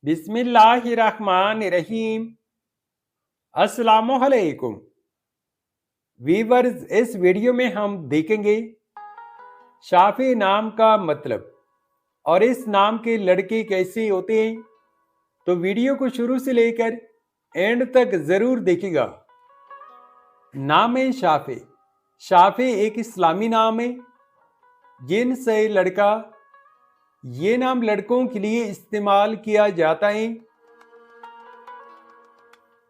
बिस्मिल्लाहिर्रहमानिर्रहीम। अस्सलामुअलैकुम वीवर्स, इस वीडियो में हम देखेंगे शाफी नाम का मतलब और इस नाम के लड़के कैसे होते हैं। तो वीडियो को शुरू से लेकर एंड तक जरूर देखिएगा। नाम है शाफी। शाफी एक इस्लामी नाम है। जिनसे लड़का, ये नाम लड़कों के लिए इस्तेमाल किया जाता है।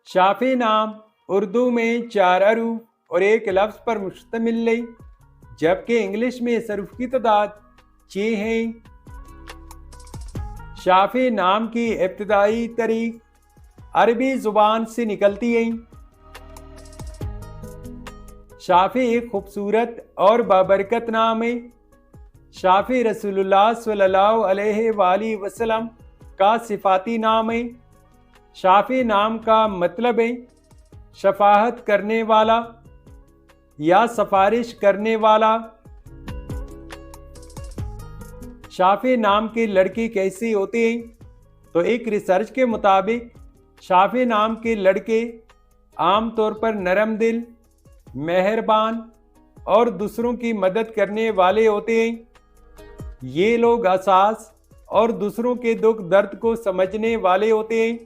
शाफी नाम उर्दू में 4 हरूफ और एक लफ्ज़ पर मुश्तमिल है, जबकि इंग्लिश में इस हरूफ की तादाद 6 है। शाफी नाम की इब्तिदाई तारीख अरबी ज़ुबान से निकलती है। शाफी एक खूबसूरत और बाबरकत नाम है। शाफी रसूलुल्लाह सल्लल्लाहु अलैहि वसल्लम का सिफाती नाम है। शाफी नाम का मतलब है शफाअत करने वाला या सिफारिश करने वाला। शाफी नाम के लड़के कैसे होते हैं? तो एक रिसर्च के मुताबिक शाफी नाम के लड़के आमतौर पर नरम दिल, मेहरबान और दूसरों की मदद करने वाले होते हैं। ये लोग एहसास और दूसरों के दुख दर्द को समझने वाले होते हैं।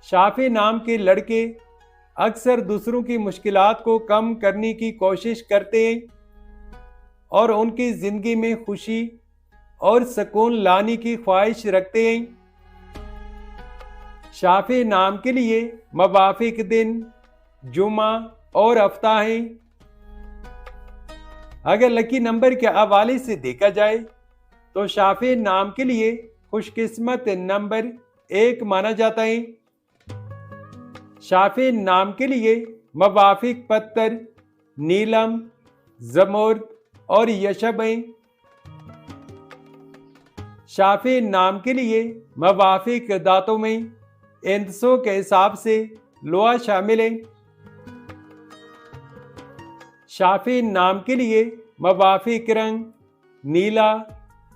शाफी नाम के लड़के अक्सर दूसरों की मुश्किलात को कम करने की कोशिश करते हैं और उनकी ज़िंदगी में खुशी और सुकून लाने की ख्वाहिश रखते हैं। शाफी नाम के लिए मुवाफिक दिन जुमा और हफ्ता है। अगर लकी नंबर के हवाले से देखा जाए तो शाफी नाम के लिए खुशकिस्मत नंबर 1 माना जाता है। शाफी नाम के लिए मुवाफिक पत्थर नीलम, जमुर्द और यशब हैं। शाफी नाम के लिए मुवाफिक दांतों में इंदसों के हिसाब से लोहा शामिल है। शाफी नाम के लिए मुवाफिक रंग नीला,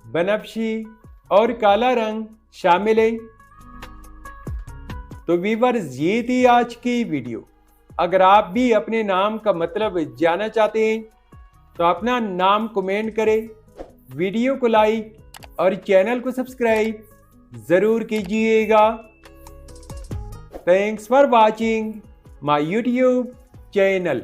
बनफशी और काला रंग शामिल है। तो वीवर्स, ये थी आज की वीडियो। अगर आप भी अपने नाम का मतलब जानना चाहते हैं तो अपना नाम कमेंट करें, वीडियो को लाइक और चैनल को सब्सक्राइब ज़रूर कीजिएगा। Thanks for watching my YouTube channel.